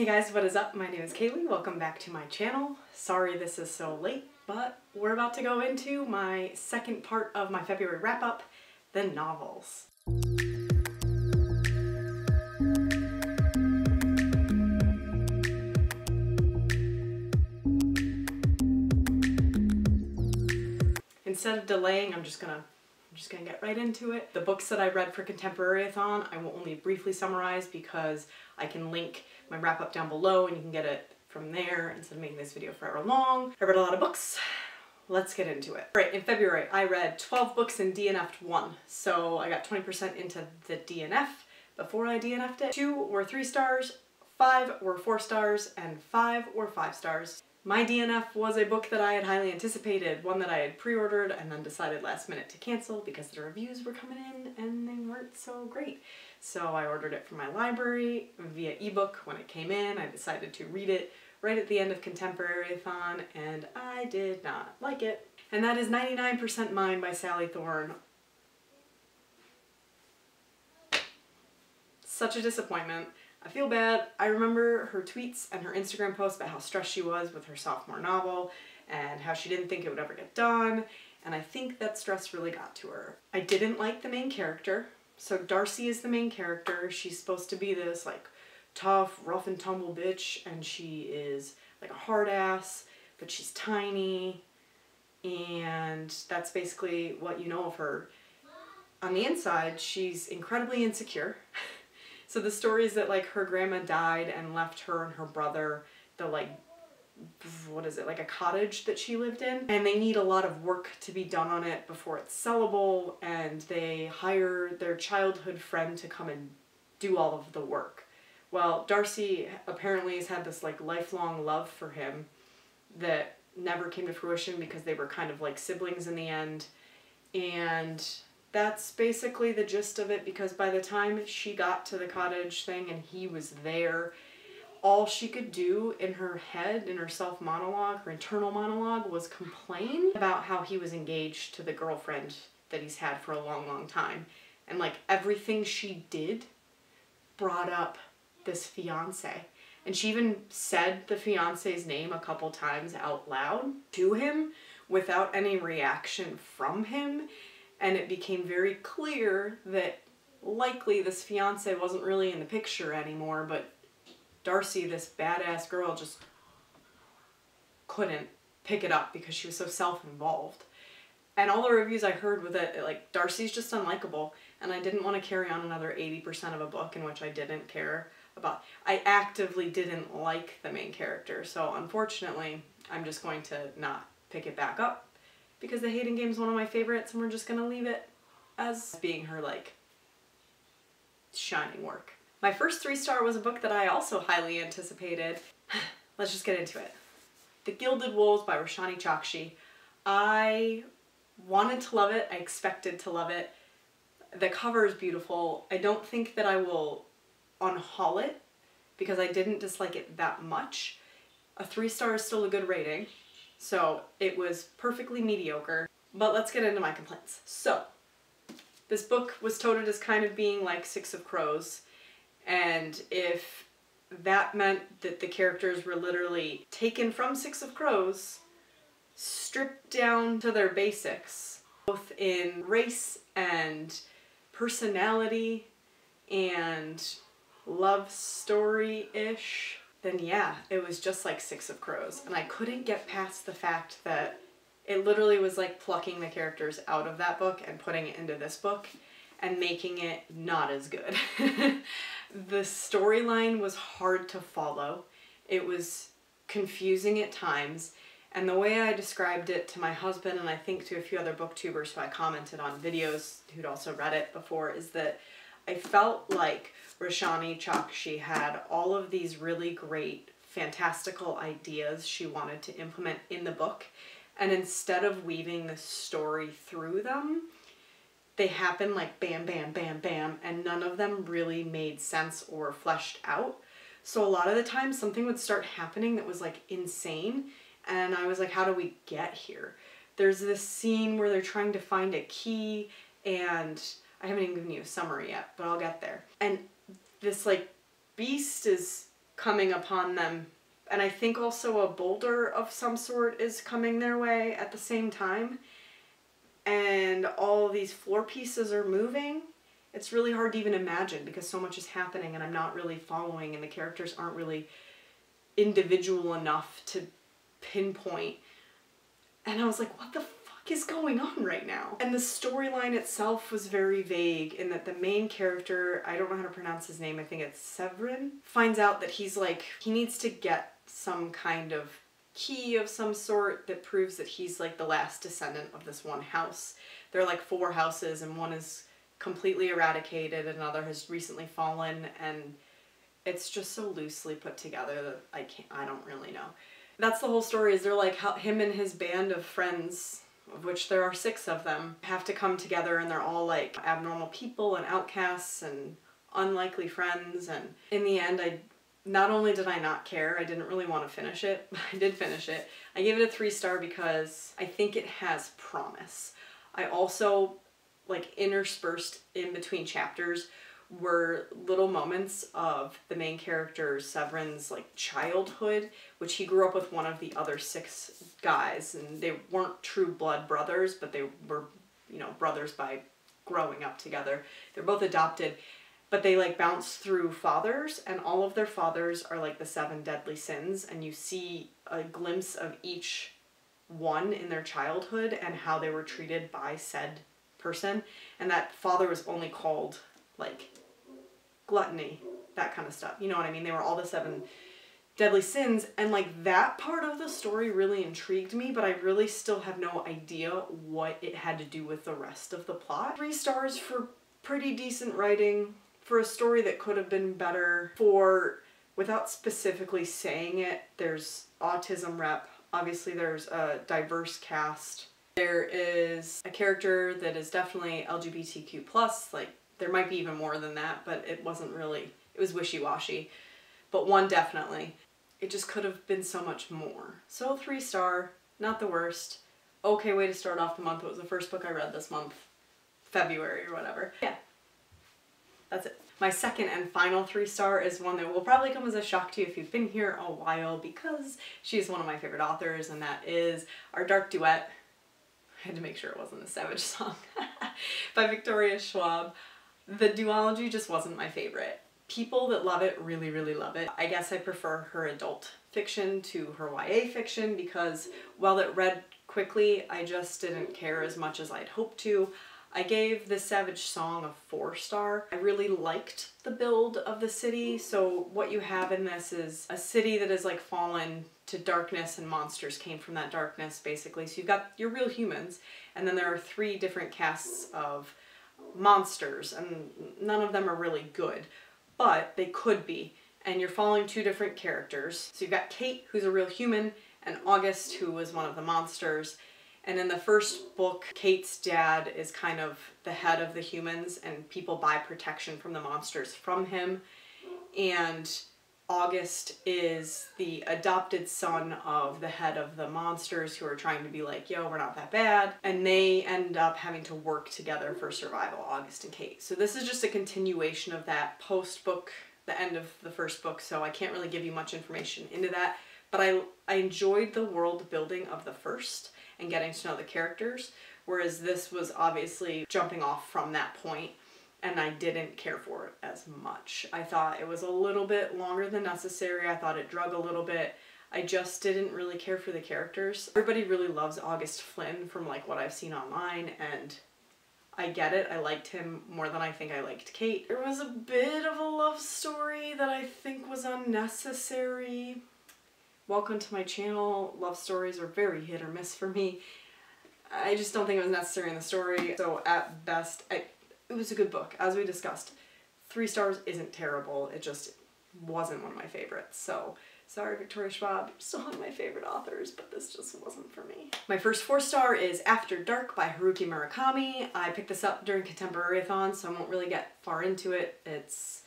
Hey guys, what is up? My name is Kaylee. Welcome back to my channel. Sorry this is so late, but we're about to go into my second part of my February wrap-up, the novels. Instead of delaying, I'm just gonna get right into it. The books that I read for Contemporary-a-thon, I will only briefly summarize because I can link my wrap-up down below and you can get it from there instead of making this video forever long. I read a lot of books. Let's get into it. Right, in February, I read 12 books and DNF'd 1. So I got 20% into the DNF before I DNF'd it. 2 were 3 stars, 5 were 4 stars, and 5 were 5 stars. My DNF was a book that I had highly anticipated, one that I had pre-ordered and then decided last minute to cancel because the reviews were coming in and they weren't so great. So I ordered it from my library via ebook when it came in. I decided to read it right at the end of Contemporary-a-thon and I did not like it. And that is 99% Mine by Sally Thorne. Such a disappointment. I feel bad. I remember her tweets and her Instagram posts about how stressed she was with her sophomore novel and how she didn't think it would ever get done, and I think that stress really got to her. I didn't like the main character. So Darcy is the main character. She's supposed to be this like tough, rough and tumble bitch, and she is like a hard ass, but she's tiny, and that's basically what you know of her. On the inside, she's incredibly insecure. So the story is that like her grandma died and left her and her brother the like, what is it, like a cottage that she lived in. And they need a lot of work to be done on it before it's sellable, and they hire their childhood friend to come and do all of the work. Well, Darcy apparently has had this like lifelong love for him that never came to fruition because they were kind of like siblings in the end. And that's basically the gist of it, because by the time she got to the cottage thing and he was there, all she could do in her head, in her self-monologue, her internal monologue, was complain about how he was engaged to the girlfriend that he's had for a long, long time. And like everything she did brought up this fiance. And she even said the fiance's name a couple times out loud to him without any reaction from him. And it became very clear that likely this fiance wasn't really in the picture anymore, but Darcy, this badass girl, just couldn't pick it up because she was so self-involved. And all the reviews I heard with it, like, Darcy's just unlikable, and I didn't want to carry on another 80% of a book in which I didn't care about. I actively didn't like the main character, so unfortunately, I'm just going to not pick it back up, because The Hating Game is one of my favorites, and we're just gonna leave it as being her, like, shining work. My first 3-star was a book that I also highly anticipated. Let's just get into it. The Gilded Wolves by Roshani Chokshi. I wanted to love it. I expected to love it. The cover is beautiful. I don't think that I will unhaul it because I didn't dislike it that much. A 3-star is still a good rating. So it was perfectly mediocre, but let's get into my complaints. So this book was touted as kind of being like Six of Crows, and if that meant that the characters were literally taken from Six of Crows, stripped down to their basics, both in race and personality and love story-ish, then yeah, it was just like Six of Crows. And I couldn't get past the fact that it literally was like plucking the characters out of that book and putting it into this book and making it not as good. The storyline was hard to follow. It was confusing at times. And the way I described it to my husband, and I think to a few other booktubers who I commented on videos who'd also read it before, is that I felt like Roshani Chokshi had all of these really great, fantastical ideas she wanted to implement in the book, and instead of weaving the story through them, they happen like bam, bam, bam, bam, and none of them really made sense or fleshed out. So a lot of the time something would start happening that was like insane, and I was like, how do we get here? There's this scene where they're trying to find a key, and I haven't even given you a summary yet, but I'll get there. And this like beast is coming upon them. And I think also a boulder of some sort is coming their way at the same time. And all these floor pieces are moving. It's really hard to even imagine because so much is happening and I'm not really following and the characters aren't really individual enough to pinpoint. And I was like, what the fuck is going on right now? And the storyline itself was very vague in that the main character, I don't know how to pronounce his name, I think it's Severin, finds out that he's like, he needs to get some kind of key of some sort that proves that he's like the last descendant of this one house. There are like 4 houses and one is completely eradicated, another has recently fallen, and it's just so loosely put together that I don't really know. That's the whole story, is they're like how him and his band of friends, of which there are 6 of them, have to come together and they're all like abnormal people and outcasts and unlikely friends, and in the end not only did I not care, I didn't really want to finish it, but I did finish it. I gave it a 3-star because I think it has promise. I also, like, interspersed in between chapters were little moments of the main character Severin's like childhood, which he grew up with one of the other 6 guys, and they weren't true blood brothers, but they were, you know, brothers by growing up together. They're both adopted, but they like bounce through fathers, and all of their fathers are like the 7 deadly sins, and you see a glimpse of each one in their childhood and how they were treated by said person. And that father was only called like gluttony, that kind of stuff. You know what I mean? They were all the 7 deadly sins, and like that part of the story really intrigued me, but I really still have no idea what it had to do with the rest of the plot. 3 stars for pretty decent writing, for a story that could have been better, for, without specifically saying it, there's autism rep, obviously there's a diverse cast, there is a character that is definitely LGBTQ+, like there might be even more than that, but it wasn't really, it was wishy-washy, but 1 definitely. It just could have been so much more. So 3-star, not the worst. Okay way to start off the month. It was the first book I read this month, February or whatever. Yeah. That's it. My second and final 3-star is one that will probably come as a shock to you if you've been here a while, because she's one of my favorite authors, and that is Our Dark Duet. I had to make sure it wasn't a Savage song. By Victoria Schwab. The duology just wasn't my favorite. People that love it really, really love it. I guess I prefer her adult fiction to her YA fiction because while it read quickly, I just didn't care as much as I'd hoped to. I gave The Savage Song a 4-star. I really liked the build of the city. So what you have in this is a city that is like fallen to darkness, and monsters came from that darkness basically. So you've got your real humans, and then there are 3 different casts of monsters, and none of them are really good, but they could be. And you're following 2 different characters. So you've got Kate, who's a real human, and August, who was one of the monsters. And in the first book, Kate's dad is kind of the head of the humans, and people buy protection from the monsters from him. And August is the adopted son of the head of the monsters, who are trying to be like, yo, we're not that bad. And they end up having to work together for survival, August and Kate. So this is just a continuation of that post-book, the end of the first book, so I can't really give you much information into that. But I enjoyed the world building of the first and getting to know the characters, whereas this was obviously jumping off from that point, and I didn't care for it as much. I thought it was a little bit longer than necessary. I thought it drug a little bit. I just didn't really care for the characters. Everybody really loves August Flynn from like what I've seen online, and I get it. I liked him more than I think I liked Kate. There was a bit of a love story that I think was unnecessary. Welcome to my channel. Love stories are very hit or miss for me. I just don't think it was necessary in the story. So at best, it was a good book, as we discussed. 3 stars isn't terrible. It just wasn't one of my favorites. So sorry, Victoria Schwab, you're still one of my favorite authors, but this just wasn't for me. My first 4-star is After Dark by Haruki Murakami. I picked this up during Contemporary-a-thon, so I won't really get far into it. It's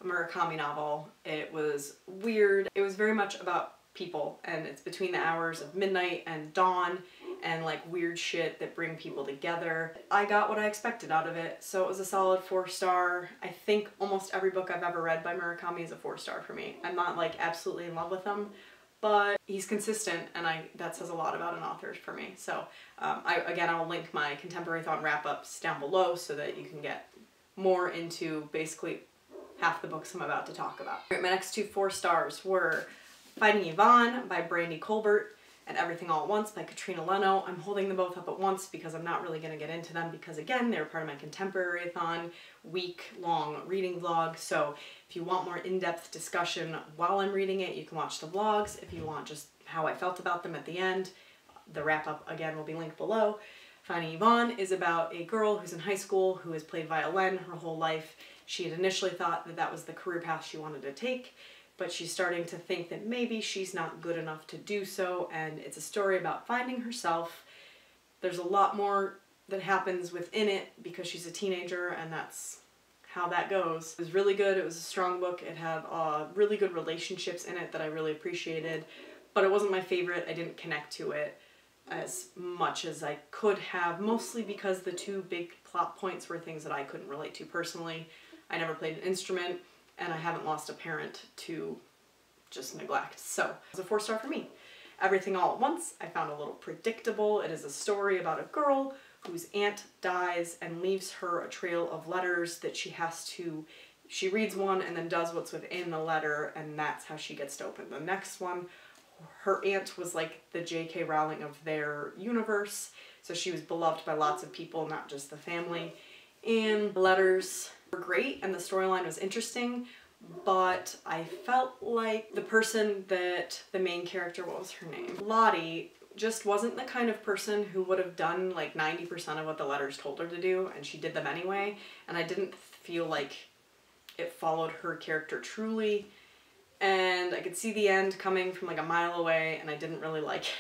a Murakami novel. It was weird. It was very much about people, and it's between the hours of midnight and dawn, and like weird shit that bring people together. I got what I expected out of it, so it was a solid 4-star. I think almost every book I've ever read by Murakami is a 4-star for me. I'm not like absolutely in love with him, but he's consistent, and that says a lot about an author for me. So I will link my Contemporary Thought wrap-ups down below so that you can get more into basically half the books I'm about to talk about. All right, my next two 4-stars were Finding Yvonne by Brandy Colbert and Everything All at Once by Katrina Leno. I'm holding them both up at once because I'm not really going to get into them because, again, they're part of my Contemporary-a-thon week-long reading vlog. So if you want more in-depth discussion while I'm reading it, you can watch the vlogs. If you want just how I felt about them at the end, the wrap-up, again, will be linked below. Finding Yvonne is about a girl who's in high school who has played violin her whole life. She had initially thought that that was the career path she wanted to take, but she's starting to think that maybe she's not good enough to do so, and it's a story about finding herself. There's a lot more that happens within it because she's a teenager, and that's how that goes. It was really good. It was a strong book. It had really good relationships in it that I really appreciated, but it wasn't my favorite. I didn't connect to it as much as I could have, mostly because the two big plot points were things that I couldn't relate to personally. I never played an instrument, and I haven't lost a parent to just neglect. So it was a 4-star for me. Everything All at Once I found a little predictable. It is a story about a girl whose aunt dies and leaves her a trail of letters that she reads one and then does what's within the letter, and that's how she gets to open the next one. Her aunt was like the J.K. Rowling of their universe, so she was beloved by lots of people, not just the family. And the letters were great and the storyline was interesting, but I felt like the person that the main character, what was her name? Lottie, just wasn't the kind of person who would have done like 90% of what the letters told her to do, and she did them anyway, and I didn't feel like it followed her character truly, and I could see the end coming from like a mile away, and I didn't really like it.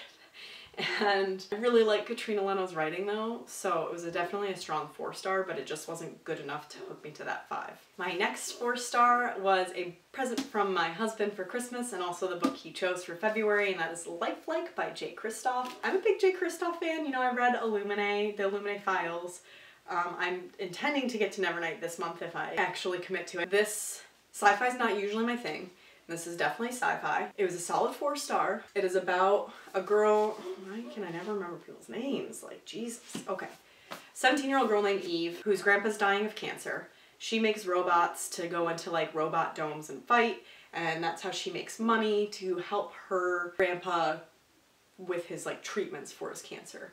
And I really like Katrina Leno's writing though, so it was definitely a strong 4-star, but it just wasn't good enough to hook me to that 5. My next 4-star was a present from my husband for Christmas, and also the book he chose for February, and that is Lifelike by Jay Kristoff. I'm a big Jay Kristoff fan. You know, I read Illuminae, the Illuminae Files. I'm intending to get to Nevernight this month if I actually commit to it. This sci-fi is not usually my thing. This is definitely sci-fi. It was a solid 4-star. It is about a girl, why can I never remember people's names? Like, Jesus. Okay. 17-year-old girl named Eve, whose grandpa's dying of cancer. She makes robots to go into like robot domes and fight, and that's how she makes money to help her grandpa with his like treatments for his cancer.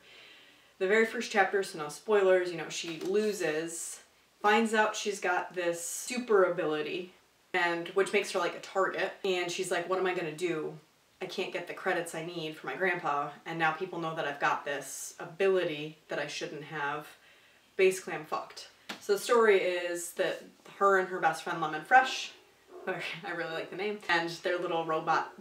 The very first chapter, so no spoilers, you know, she loses, finds out she's got this super ability, and which makes her like a target, and she's like, what am I gonna do? I can't get the credits I need for my grandpa, and now people know that I've got this ability that I shouldn't have. Basically, I'm fucked. So the story is that her and her best friend Lemon Fresh, I really like the name, and their little robot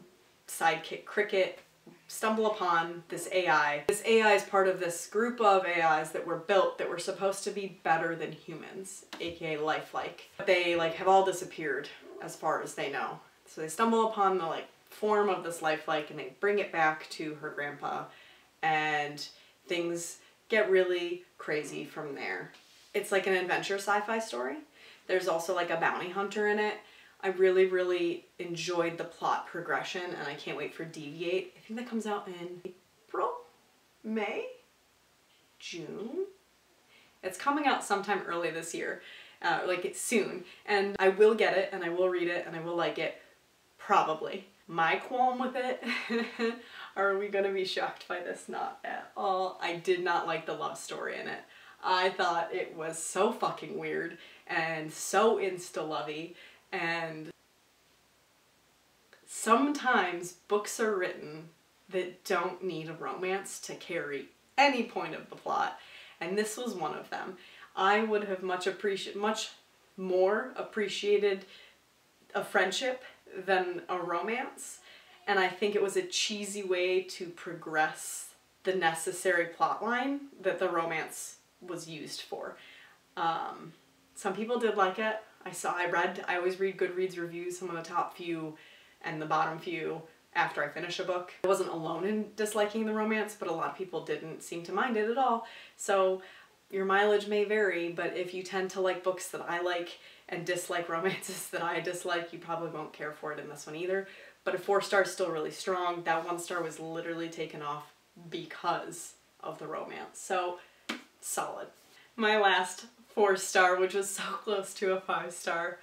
sidekick Cricket stumble upon this AI. This AI is part of this group of AIs that were built that were supposed to be better than humans, aka lifelike. But they like have all disappeared as far as they know. So they stumble upon the like form of this lifelike and they bring it back to her grandpa, and things get really crazy from there. It's like an adventure sci-fi story. There's also like a bounty hunter in it. I really, really enjoyed the plot progression, and I can't wait for Deviate. I think that comes out in April? May? June? It's coming out sometime early this year. Like it's soon. And I will get it, and I will read it, and I will like it. Probably. My qualm with it, are we gonna be shocked by this? Not at all. I did not like the love story in it. I thought it was so fucking weird and so insta-lovey. And sometimes books are written that don't need a romance to carry any point of the plot, and this was one of them. I would have much more appreciated a friendship than a romance, and I think it was a cheesy way to progress the necessary plot line that the romance was used for. Some people did like it. I always read Goodreads reviews. Some of the top few and the bottom few after I finish a book. I wasn't alone in disliking the romance, but a lot of people didn't seem to mind it at all. So your mileage may vary, but if you tend to like books that I like and dislike romances that I dislike, you probably won't care for it in this one either. But a 4-star is still really strong. That 1-star was literally taken off because of the romance. So solid. My last 4-star, which was so close to a 5-star,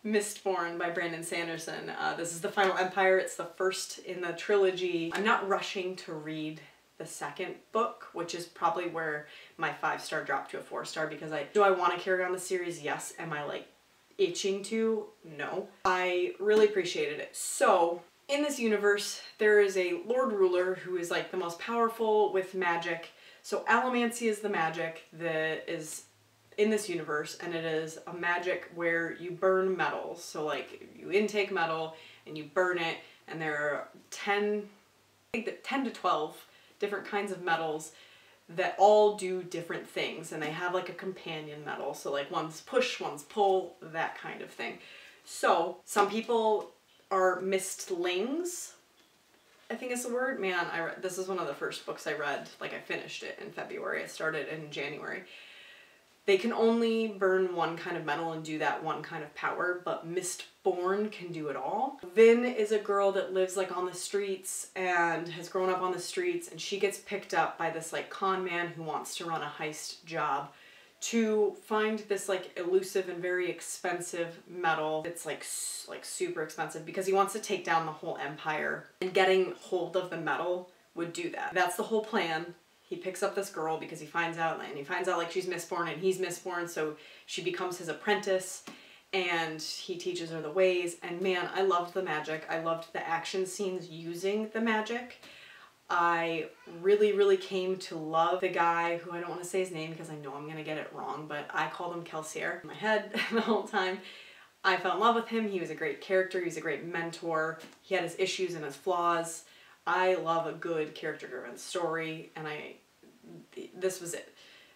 Mistborn by Brandon Sanderson. This is the final Empire. It's the first in the trilogy. I'm not rushing to read the second book, which is probably where my 5-star dropped to a 4-star, because do I want to carry on the series? Yes. Am I like itching to? No. I really appreciated it. So in this universe, there is a Lord Ruler who is like the most powerful with magic. So allomancy is the magic that is in this universe, and it is a magic where you burn metals. So like you intake metal and you burn it, and there are 10 to 12 different kinds of metals that all do different things, and they have like a companion metal. So like one's push, one's pull, that kind of thing. So some people are mistlings, I think is the word. Man, this is one of the first books I read. Like I finished it in February. I started in January. They can only burn one kind of metal and do that one kind of power, but Mistborn can do it all. Vin is a girl that lives like on the streets and has grown up on the streets, and she gets picked up by this like con man who wants to run a heist job to find this like elusive and very expensive metal. It's like super expensive because he wants to take down the whole empire, and getting hold of the metal would do that. That's the whole plan. He picks up this girl because he finds out like she's Mistborn and he's Mistborn, so she becomes his apprentice, and he teaches her the ways. And man, I loved the magic. I loved the action scenes using the magic. I really, really came to love the guy who, I don't want to say his name because I know I'm going to get it wrong, but I called him Kelsier in my head the whole time. I fell in love with him. He was a great character. He was a great mentor. He had his issues and his flaws. I love a good character-driven story, and this was it.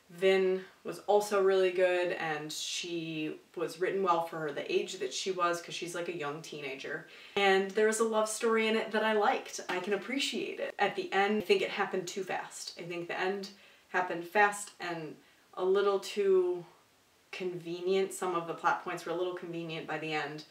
Vin was also really good, and she was written well for her, the age that she was, because she's like a young teenager. And there was a love story in it that I liked. I can appreciate it. At the end, I think it happened too fast. I think the end happened fast and a little too convenient. Some of the plot points were a little convenient by the end.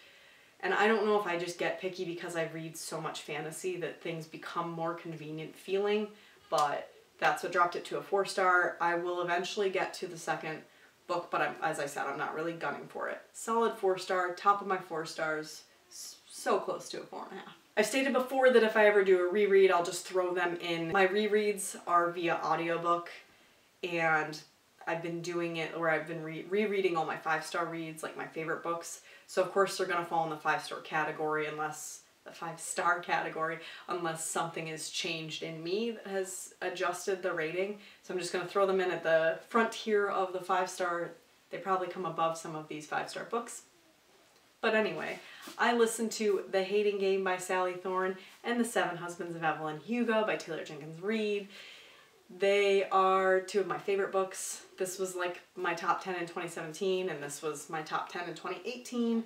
And I don't know if I just get picky because I read so much fantasy that things become more convenient feeling, but that's what dropped it to a 4-star. I will eventually get to the second book, but as I said, I'm not really gunning for it. Solid 4-star, top of my 4 stars, so close to a 4.5. I've stated before that if I ever do a reread, I'll just throw them in. My rereads are via audiobook, and I've been doing it where I've been rereading all my 5-star reads, like my favorite books. So of course they're gonna fall in the 5-star category unless something has changed in me that has adjusted the rating. So I'm just gonna throw them in at the frontier of the 5-star. They probably come above some of these 5-star books. But anyway, I listened to The Hating Game by Sally Thorne and The 7 Husbands of Evelyn Hugo by Taylor Jenkins Reid. They are 2 of my favorite books. This was like my top 10 in 2017, and this was my top 10 in 2018.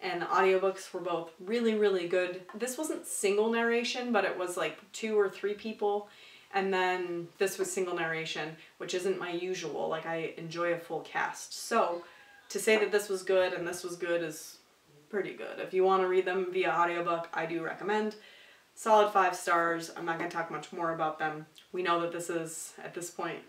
And the audiobooks were both really, really good. This wasn't single narration, but it was like 2 or 3 people. And then this was single narration, which isn't my usual. Like, I enjoy a full cast. So to say that this was good and this was good is pretty good. If you want to read them via audiobook, I do recommend. Solid 5 stars. I'm not going to talk much more about them. We know that this is, at this point,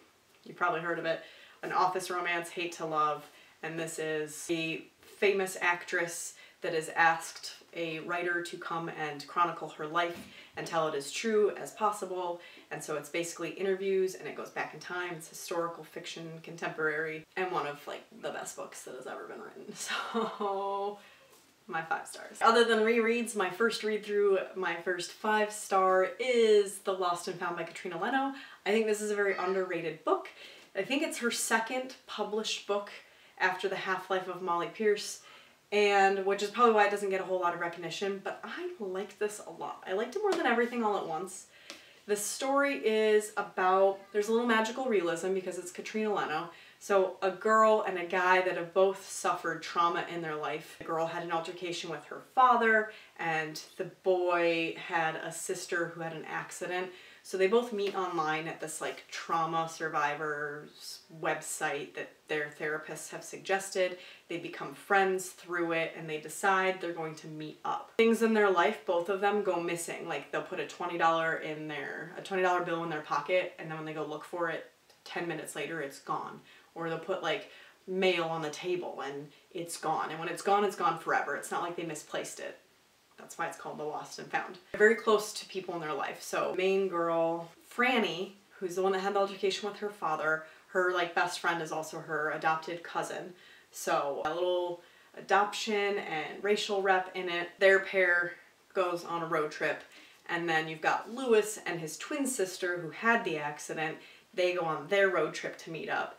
you've probably heard of it, an office romance, hate to love. And this is a famous actress that has asked a writer to come and chronicle her life and tell it as true as possible. And so it's basically interviews, and it goes back in time. It's historical fiction, contemporary, and one of like the best books that has ever been written. So my 5 stars. Other than rereads, my first read through, my first 5-star is The Lost and Found by Katrina Leno. I think this is a very underrated book. I think it's her second published book after The Half-Life of Molly Pierce, and which is probably why it doesn't get a whole lot of recognition, but I liked this a lot. I liked it more than Everything All at Once. The story is about, there's a little magical realism because it's Katrina Leno, So a girl and a guy that have both suffered trauma in their life. The girl had an altercation with her father, and the boy had a sister who had an accident. So they both meet online at this like trauma survivors website that their therapists have suggested. They become friends through it, and they decide they're going to meet up. Things in their life, both of them go missing. Like they'll put a $20 bill in their pocket, and then when they go look for it 10 minutes later, it's gone. Or they'll put like mail on the table and it's gone. And when it's gone forever. It's not like they misplaced it. That's why it's called the lost and found. They're very close to people in their life. So main girl, Franny, who's the one that had the altercation with her father, her like best friend is also her adopted cousin. So a little adoption and racial rep in it. Their pair goes on a road trip. And then you've got Lewis and his twin sister who had the accident. They go on their road trip to meet up.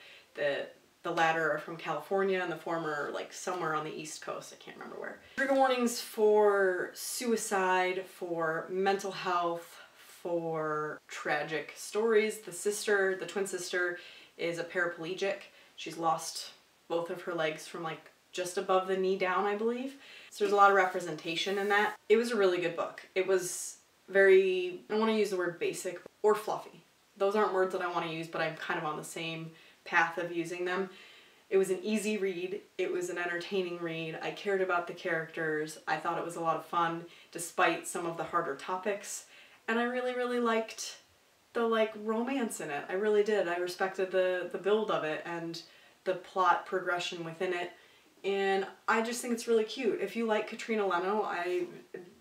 The latter are from California and the former like somewhere on the East Coast. I can't remember where. Trigger warnings for suicide, for mental health, for tragic stories. The twin sister is a paraplegic. She's lost both of her legs from like just above the knee down, I believe. So there's a lot of representation in that. It was a really good book. It was very, I don't want to use the word basic or fluffy. Those aren't words that I want to use, but I'm kind of on the same path of using them. It was an easy read. It was an entertaining read. I cared about the characters. I thought it was a lot of fun despite some of the harder topics. And I really, really liked the like romance in it. I really did. I respected the build of it and the plot progression within it. And I just think it's really cute. If you like Katrina Leno, I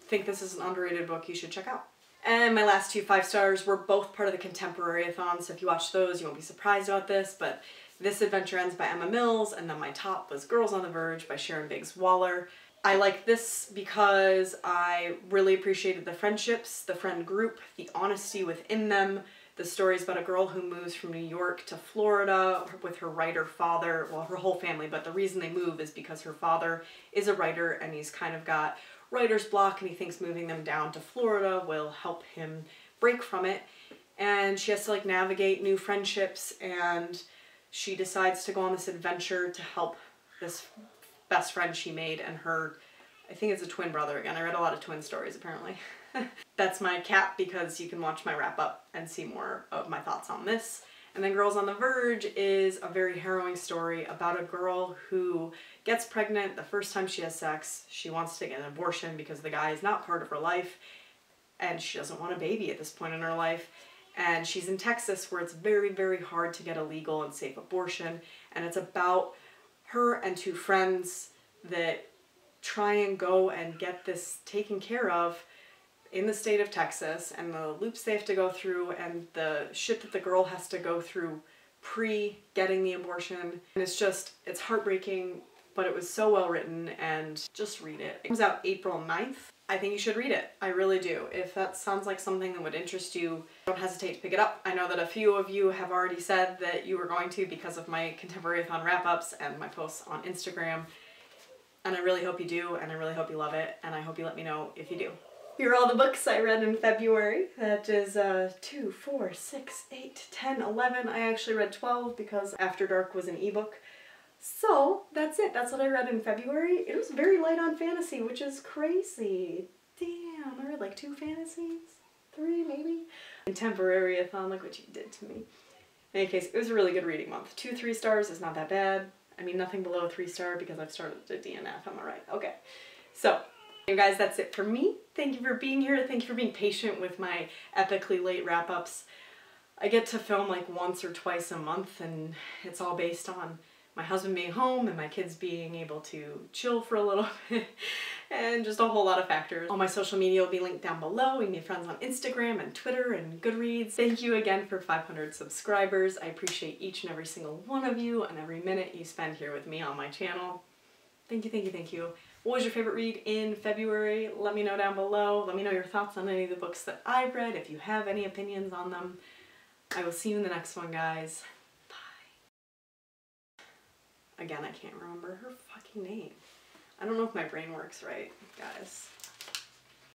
think this is an underrated book you should check out. And my last two 5 stars were both part of the Contemporary-a-thon, so if you watch those, you won't be surprised about this, but This Adventure Ends by Emma Mills, and then my top was Girls on the Verge by Sharon Biggs Waller. I like this because I really appreciated the friendships, the friend group, the honesty within them. The story's about a girl who moves from New York to Florida with her writer father, well, her whole family, but the reason they move is because her father is a writer and he's kind of got writer's block, and he thinks moving them down to Florida will help him break from it. And she has to like navigate new friendships, and she decides to go on this adventure to help this best friend she made and her, I think it's a twin brother again. I read a lot of twin stories apparently. That's my cap because you can watch my wrap up and see more of my thoughts on this. And then Girls on the Verge is a very harrowing story about a girl who gets pregnant the first time she has sex. She wants to get an abortion because the guy is not part of her life and she doesn't want a baby at this point in her life. And she's in Texas where it's very, very hard to get a legal and safe abortion. And it's about her and 2 friends that try and go and get this taken care of in the state of Texas, and the loops they have to go through and the shit that the girl has to go through pre-getting the abortion. And it's heartbreaking, but it was so well written, and just read it. It comes out April 9th. I think you should read it. I really do. If that sounds like something that would interest you, don't hesitate to pick it up. I know that a few of you have already said that you were going to because of my Contemporary-a-thon wrap-ups and my posts on Instagram. And I really hope you do, and I really hope you love it, and I hope you let me know if you do. Here are all the books I read in February. That is 2, 4, 6, 8, 10, 11. I actually read 12 because After Dark was an ebook. So that's it. That's what I read in February. It was very light on fantasy, which is crazy. Damn, I read like 2 fantasies? 3 maybe? Contemporary-a-thon, look what you did to me. In any case, it was a really good reading month. 2 3 stars is not that bad. I mean, nothing below a 3 star because I've started a DNF, am I right? Okay. So, you guys, that's it for me. Thank you for being here. Thank you for being patient with my epically late wrap-ups. I get to film like once or twice a month, and it's all based on my husband being home and my kids being able to chill for a little bit, and just a whole lot of factors. All my social media will be linked down below. We can be friends on Instagram and Twitter and Goodreads. Thank you again for 500 subscribers. I appreciate each and every single one of you and every minute you spend here with me on my channel. Thank you, thank you, thank you. What was your favorite read in February? Let me know down below. Let me know your thoughts on any of the books that I've read, if you have any opinions on them. I will see you in the next one, guys. Again, I can't remember her fucking name. I don't know if my brain works right, guys.